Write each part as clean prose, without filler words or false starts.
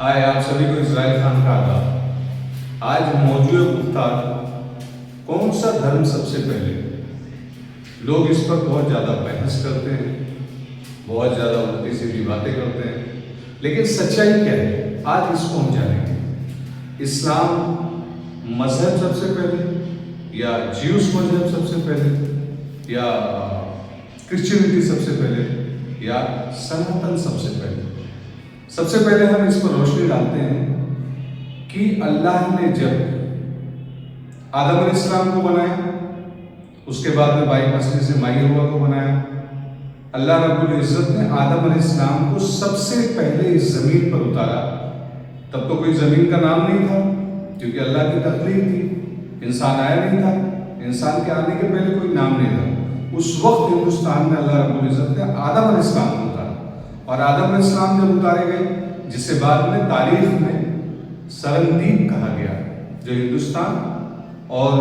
ہائے، آپ سبھی کو اسرائیل خان کا آداب۔ آج موضوع گفتار کون سا دھرم سب سے پہلے؟ لوگ اس پر بہت زیادہ بحث کرتے ہیں، بہت زیادہ الٹی سیدھی باتیں کرتے ہیں، لیکن سچائی کیا ہے؟ آج اس کو ہم جانیں گے۔ اسلام مذہب سب سے پہلے، یا جیوس مذہب سب سے پہلے، یا کرسچینٹی سب سے پہلے، یا سناتن سب سے پہلے؟ سب سے پہلے ہم اس پر روشنی ڈالتے ہیں کہ اللہ نے جب آدم علیہ السلام کو بنایا، اس کے بعد میں بائی مسئلے سے مائی ہوا کو بنایا، اللہ رب العزت نے آدم علیہ السلام کو سب سے پہلے اس زمین پر اتارا۔ تب تو کوئی زمین کا نام نہیں تھا، کیونکہ اللہ کی تخلیق تھی، انسان آیا نہیں تھا، انسان کے آنے کے پہلے کوئی نام نہیں تھا۔ اس وقت ہندوستان میں اللہ رب العزت نے آدم علیہ السلام کو اتارا، اور آدم علیہ السلام جب اتارے گئے، جسے بعد میں تاریخ میں سرندیپ کہا گیا، جو ہندوستان اور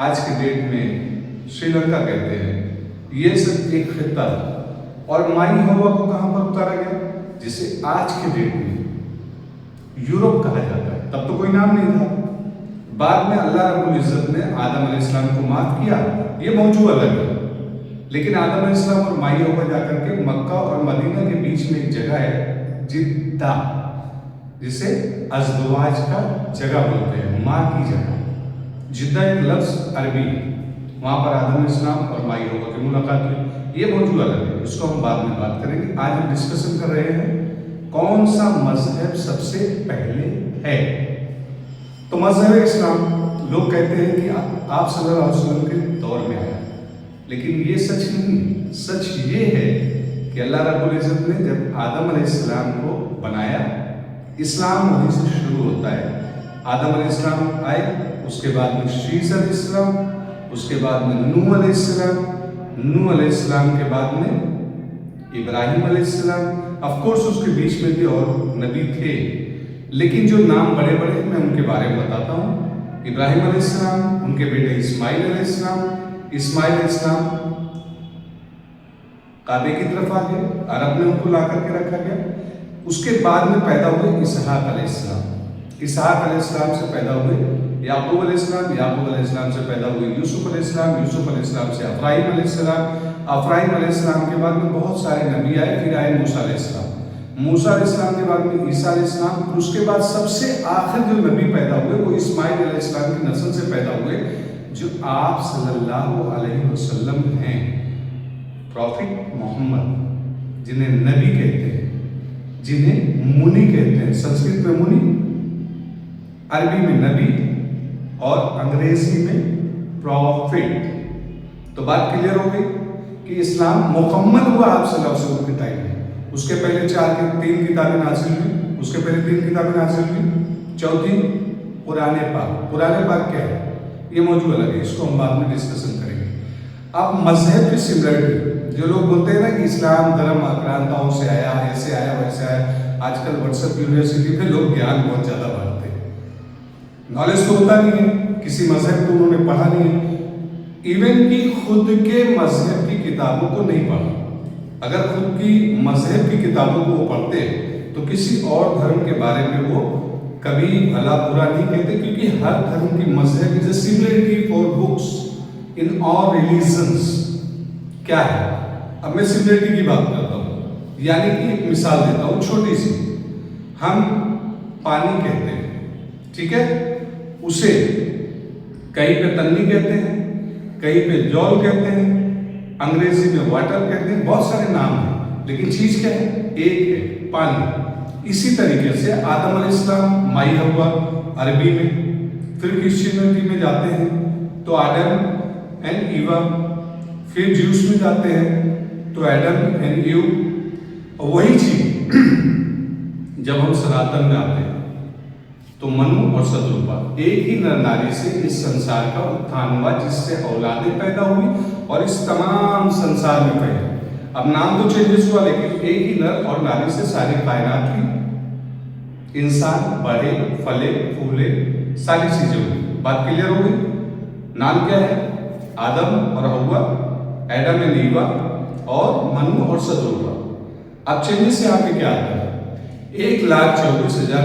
آج کے ڈیٹ میں سری لنکا کہتے ہیں، یہ سب ایک خطہ تھا۔ اور مائی ہوا کو کہاں پر اتارا گیا؟ جسے آج کے ڈیٹ میں یورپ کہا جاتا ہے۔ تب تو کوئی نام نہیں تھا۔ بعد میں اللہ رب العزت نے آدم علیہ السلام کو معاف کیا، یہ موضوع الگ ہے، لیکن آدم علیہ السلام اور مائی ہوا جا کر کے مکہ اور مدینہ کے بیچ میں ایک جگہ ہے جدہ، جسے ازدواج کا جگہ بولتے ہیں، ماں کی جگہ۔ جدہ ایک لفظ عربی ہے، وہاں پر آدم علیہ السلام اور مائی ہوا کی ملاقات ہوئی۔ یہ موضوع الگ ہے، اس کو ہم بعد میں بات کریں گے۔ آج ہم ڈسکشن کر رہے ہیں کون سا مذہب سب سے پہلے ہے۔ تو مذہب اسلام، لوگ کہتے ہیں کہ آپ صلی اللہ علیہ وسلم کے دور میں آیا، لیکن یہ سچ نہیں۔ سچ یہ ہے کہ اللہ رب العزت نے جب آدم علیہ السلام کو بنایا، اسلام وہیں سے شروع ہوتا ہے۔ آدم علیہ السلام آئے، اس کے بعد میں شیس علیہ السلام، اس کے بعد میں نوح علیہ السلام، نوح علیہ السلام کے بعد میں ابراہیم علیہ السلام۔ آف کورس اس کے بیچ میں بھی اور نبی تھے، لیکن جو نام بڑے بڑے میں ان کے بارے میں بتاتا ہوں۔ ابراہیم علیہ السلام، ان کے بیٹے اسماعیل علیہ السلام۔ اسماعیل علیہ السلام کعبے کی طرف آ گئے، عرب میں ان کو لا کر کے رکھا گیا۔ اس کے بعد میں پیدا ہوئے اسحاق علیہ السلام۔ اسحاق علیہ السلام سے پیدا ہوئے یعقوب علیہ السلام، یعقوب علیہ السلام سے پیدا ہوئے یوسف علیہ السلام، یوسف علیہ السلام سے افرایم علیہ السلام، افرایم علیہ السلام کے بعد میں بہت سارے نبی آئے، پھر آئے موسیٰ علیہ السلام، موسیٰ علیہ السلام کے بعد میں عیسیٰ علیہ السلام، پھر اس کے بعد سب سے آخر جو نبی پیدا ہوئے وہ اسماعیل علیہ السلام کی نسل سے پیدا ہوئے، جو آپ صلی اللہ علیہ وسلم ہیں، پروفٹ محمد، جنہیں نبی کہتے ہیں، جنہیں منی کہتے ہیں۔ سنسکرت میں منی، عربی میں نبی، اور انگریزی میں پروفٹ۔ تو بات کلیئر ہو گئی کہ اسلام مکمل ہوا آپ صلی اللہ علیہ وسلم کے ٹائم میں۔ اس کے پہلے 3 کتابیں نازل ہوئی، اس کے پہلے 3 کتابیں نازل ہوئی، چوتھی قرآن پاک۔ قرآن پاک کیا ہے؟ یہ موضوع الگ ہے، اس کو ہم بعد میں ڈسکشن کریں گے۔ اب مذہب کی سملرٹی، جو لوگ بولتے ہیں نا کہ اسلام دھرم آکرانتاؤں سے آیا، ایسے آیا ویسے آیا، آج کل واٹس ایپ یونیورسٹی پہ لوگ گیان بہت زیادہ بانٹتے ہیں، نالج تو ہوتا نہیں ہے، کسی مذہب کو انہوں نے پڑھا نہیں ہے، ایون کہ خود کے مذہب کی کتابوں کو نہیں پڑھا۔ اگر خود کی مذہب کی کتابوں کو وہ پڑھتے تو کسی اور دھرم کے بارے میں وہ کبھی بھلا برا نہیں کہتے، کیونکہ ہر دھرم کی مذہب is a similarity for books in all religions. کیا ہے؟ اب میں سملرٹی کی بات کرتا ہوں، یعنی کہ ایک مثال دیتا ہوں چھوٹی سی۔ ہم پانی کہتے ہیں، ٹھیک ہے، اسے کہیں پہ تنی کہتے ہیں، کہیں پہ جول کہتے ہیں، انگریزی میں واٹر کہتے ہیں، بہت سارے نام ہیں، لیکن چیز کیا ہے؟ ایک ہے، پانی۔ اسی طریقے سے آدم علیہ السلام، مائی ہوا عربی میں، پھر کرسچینٹی میں جاتے ہیں تو آدم اینڈ ایوا، پھر جیوس میں جاتے ہیں تو ایڈم اینڈ ایو، اور وہی چیز جب ہم سناتن میں آتے ہیں تو منو اور ستروپا، ایک ہی نر ناری سے اس سنسار کا اتھان ہوا، جس سے اولادیں پیدا ہوئی اور اس تمام سنسار میں پھیلی۔ اب نام تو چینجز ہوا، لیکن ایک ہی نر اور ناری سے ساری کائنات کی انسان بڑھے، پھلے، پھولے، ساری چیزیں ہوئی۔ بات کلیئر ہو گئی؟ نام کیا ہے؟ آدم اور ہوا، ایڈم اینڈ ایوا، اور منو اور ستروپا۔ اب چینجز سے آپ کے کیا آتا ہے؟ 1,24,000